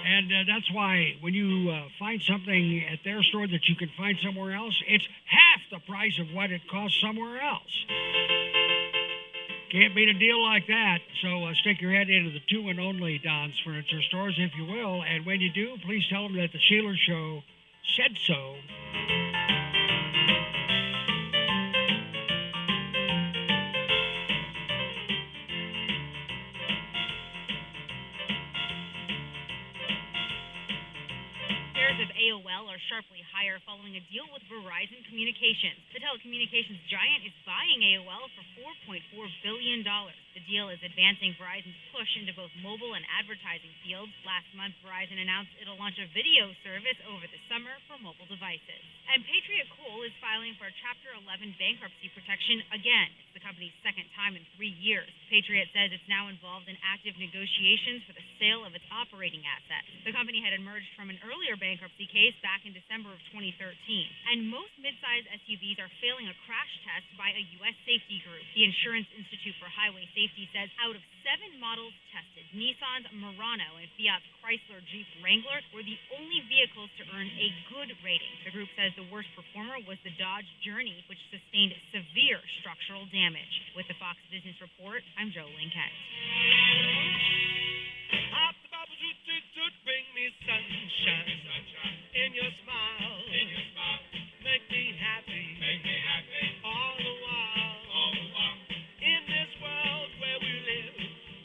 And that's why when you find something at their store that you can find somewhere else, it's half the price of what it costs somewhere else. Can't beat a deal like that. So stick your head into the 2 and only Don's Furniture Stores, if you will. And when you do, please tell them that the Sheeler Show said so. Of AOL are sharply higher following a deal with Verizon Communications. The telecommunications giant is buying AOL for $4.4 billion. The deal is advancing Verizon's push into both mobile and advertising fields. Last month, Verizon announced it'll launch a video service over the summer for mobile devices. And Patriot Coal is filing for a Chapter 11 bankruptcy protection again. It's the company's second time in 3 years. Patriot says it's now involved in active negotiations for the sale of its operating assets. The company had emerged from an earlier bankruptcy case back in December of 2013. And most midsize SUVs are failing a crash test by a U.S. safety group. The Insurance Institute for Highway Safety says out of 7 models tested, Nissan's Murano and Fiat's Chrysler Jeep Wrangler were the only vehicles to earn a good rating. The group says the worst performer was the Dodge Journey, which sustained severe structural damage. With the Fox Business Report, I'm Joe Lincoln. Bring me sunshine in your smile. Make me happy all the while. In this world where we live,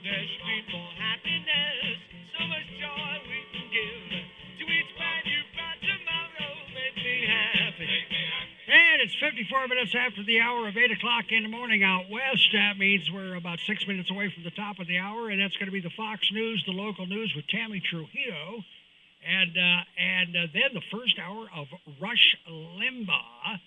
there should be more happiness. So much joy we can give to each man you've got tomorrow. Make me happy. And it's 54 minutes after the hour of 8 o'clock in the morning out west. That means we're about 6 minutes away from the top of the hour, and that's going to be the Fox News, the local news with Tammy Trujillo. And then the first hour of Rush Limbaugh.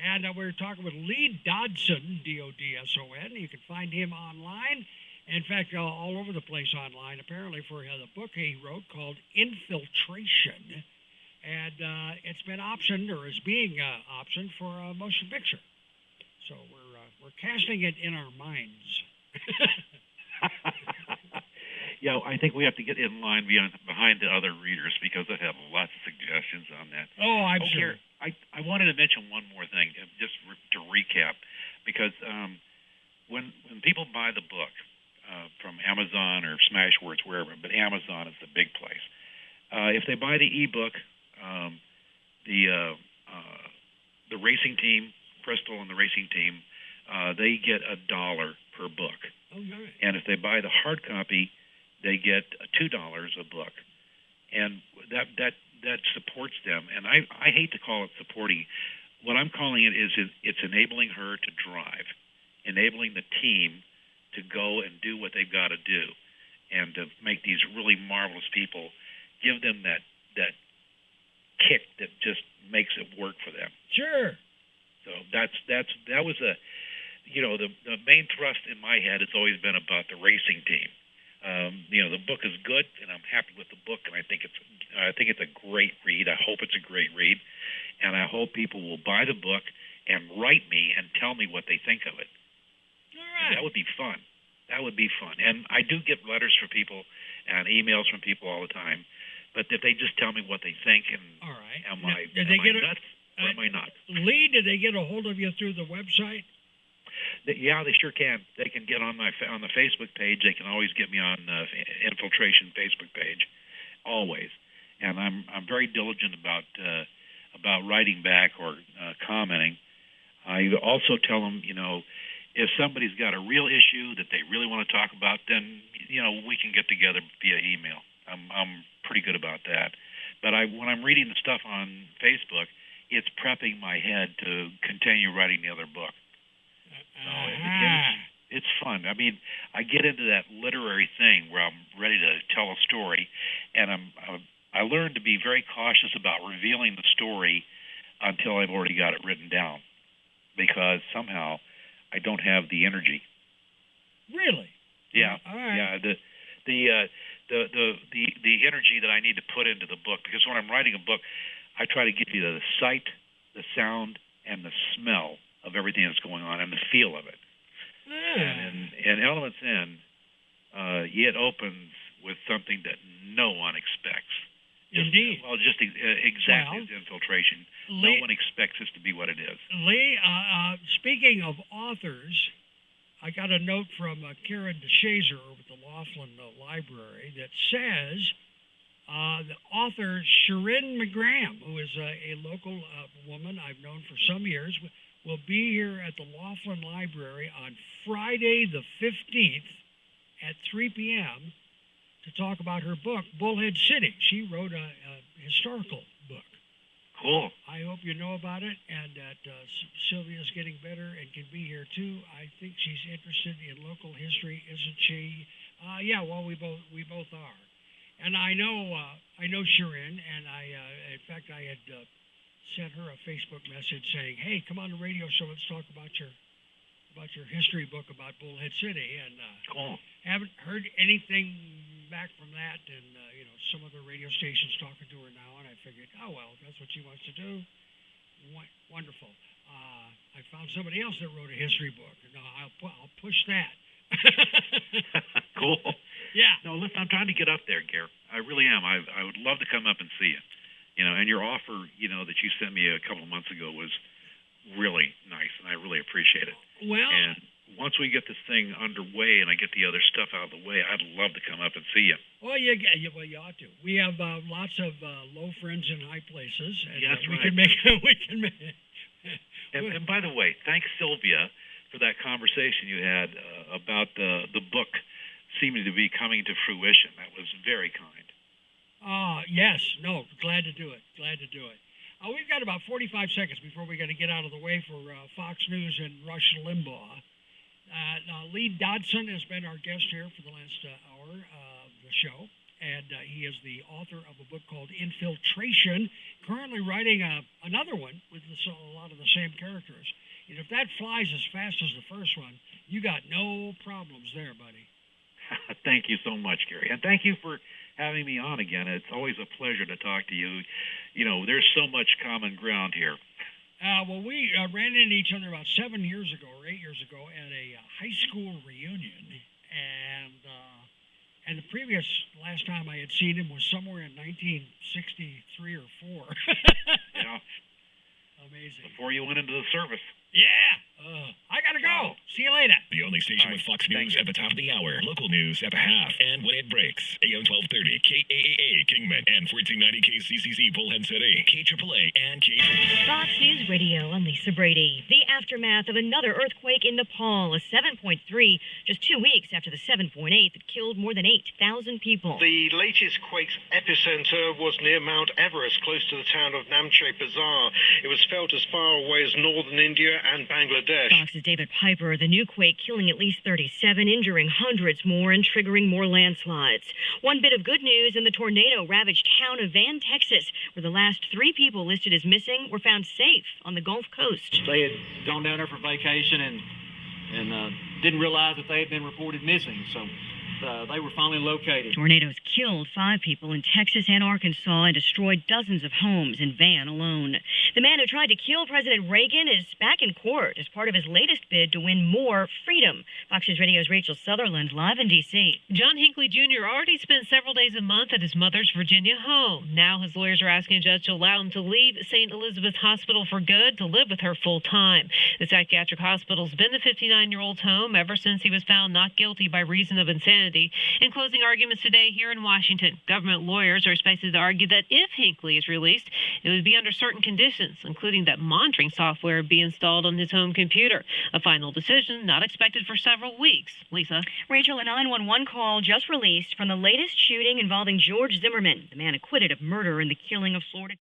And we're talking with Lee Dodson, D-O-D-S-O-N. You can find him online. In fact, all over the place online, apparently, for the book he wrote called Infiltration. And it's been optioned, or is being optioned, for a motion picture. So we're casting it in our minds. Yeah, I think we have to get in line behind the other readers because I have lots of suggestions on that. Oh, I'm sure. I wanted to mention one more thing, just to recap, because when people buy the book, from Amazon or Smashwords, wherever, but Amazon is the big place. If they buy the ebook, the racing team, Crystal and the racing team, they get $1 per book. Oh, nice. And if they buy the hard copy, they get $2 a book, and that supports them. And I hate to call it supporting. What I'm calling it is it's enabling her to drive, enabling the team to go and do what they've got to do, and to make these really marvelous people, give them that kick that just makes it work for them. Sure. So that was the main thrust in my head has always been about the racing team. The book is good, and I'm happy with the book, and I think it's a great read. I hope it's a great read, and I hope people will buy the book and write me and tell me what they think of it. All right. That would be fun. That would be fun. And I do get letters from people and emails from people all the time, but if they just tell me what they think, and all right, am now, I nuts or am I not? Lee, did they get a hold of you through the website? Yeah, they sure can. They can get on the Facebook page. They can always get me on the Infiltration Facebook page, always. And I'm very diligent about writing back or commenting. I also tell them, if somebody's got a real issue that they really want to talk about, then we can get together via email. I'm pretty good about that. But when I'm reading the stuff on Facebook, it's prepping my head to continue writing the other book. So it's fun. I mean, I get into that literary thing where I'm ready to tell a story, and I learned to be very cautious about revealing the story until I've already got it written down, because somehow I don't have the energy. Really? Yeah. All right. Yeah. The energy that I need to put into the book, because when I'm writing a book, I try to give you the sight, the sound, and the smell of everything that's going on, and the feel of it. And in Elements In, it opens with something that no one expects. Indeed. Exactly as Infiltration. No one expects this to be what it is. Lee, speaking of authors, I got a note from Karen DeShazer over at the Laughlin Library that says the author Sharon McGraham, who is a local woman I've known for some years, will be here at the Laughlin Library on Friday the 15th at 3 p.m. to talk about her book, Bullhead City. She wrote a historical book. Cool. I hope you know about it, and that Sylvia's getting better and can be here too. I think she's interested in local history, isn't she? Yeah. Well, we both are. And I know Sharon, and in fact, I had sent her a Facebook message saying, "Hey, come on the radio show. Let's talk about your history book about Bullhead City." And cool. Haven't heard anything back from that, and some other radio stations talking to her now, and I figured, oh well, that's what she wants to do. Wonderful. I found somebody else that wrote a history book. No, I'll push that. Cool. Yeah. No, listen, I'm trying to get up there, Gare. I really am. I would love to come up and see you. And your offer, that you sent me a couple of months ago was really nice, and I really appreciate it. Well, and once we get this thing underway and I get the other stuff out of the way, I'd love to come up and see you. Well, you ought to. We have lots of low friends in high places, and that's we right. can make. And by the way, thanks Sylvia for that conversation you had about the book seeming to be coming to fruition. That was very kind. Yes. No, glad to do it. We've got about 45 seconds before we got to get out of the way for Fox News and Rush Limbaugh. Lee Dodson has been our guest here for the last hour of the show, and he is the author of a book called Infiltration, currently writing another one with a lot of the same characters. And if that flies as fast as the first one, you got no problems there, buddy. Thank you so much, Gary. And thank you for having me on again. It's always a pleasure to talk to you. There's so much common ground here. Well, we ran into each other about 7 years ago or 8 years ago at a high school reunion, and the last time I had seen him was somewhere in 1963 or 4. Yeah. Amazing. Before you went into the service. Yeah, I gotta go. See you later. The only station with Fox News at the top of the hour, local news at the half, and when it breaks. AM 1230, KAAA, Kingman, and 1490 KCCC, Bullhead City, KAAA, and KAAA. Fox News Radio, I'm Lisa Brady. The aftermath of another earthquake in Nepal, a 7.3, just 2 weeks after the 7.8 that killed more than 8,000 people. The latest quake's epicenter was near Mount Everest, close to the town of Namche Bazaar. It was felt as far away as northern India and Bangladesh. Fox's David Piper, the new quake killing at least 37, injuring hundreds more, and triggering more landslides. One bit of good news in the tornado-ravaged town of Van, Texas, where the last 3 people listed as missing were found safe on the Gulf Coast. They had gone down there for vacation and didn't realize that they had been reported missing, so they were finally located. Tornadoes killed 5 people in Texas and Arkansas and destroyed dozens of homes in Van alone. The man who tried to kill President Reagan is back in court as part of his latest bid to win more freedom. Fox News Radio's Rachel Sutherland, live in D.C. John Hinckley Jr. already spent several days a month at his mother's Virginia home. Now his lawyers are asking a judge to allow him to leave St. Elizabeth's Hospital for good to live with her full time. The psychiatric hospital's been the 59-year-old's home ever since he was found not guilty by reason of insanity. In closing arguments today here in Washington, government lawyers are expected to argue that if Hinckley is released, it would be under certain conditions, including that monitoring software be installed on his home computer. A final decision not expected for several weeks. Lisa? Rachel, a 911 call just released from the latest shooting involving George Zimmerman, the man acquitted of murder in the killing of Florida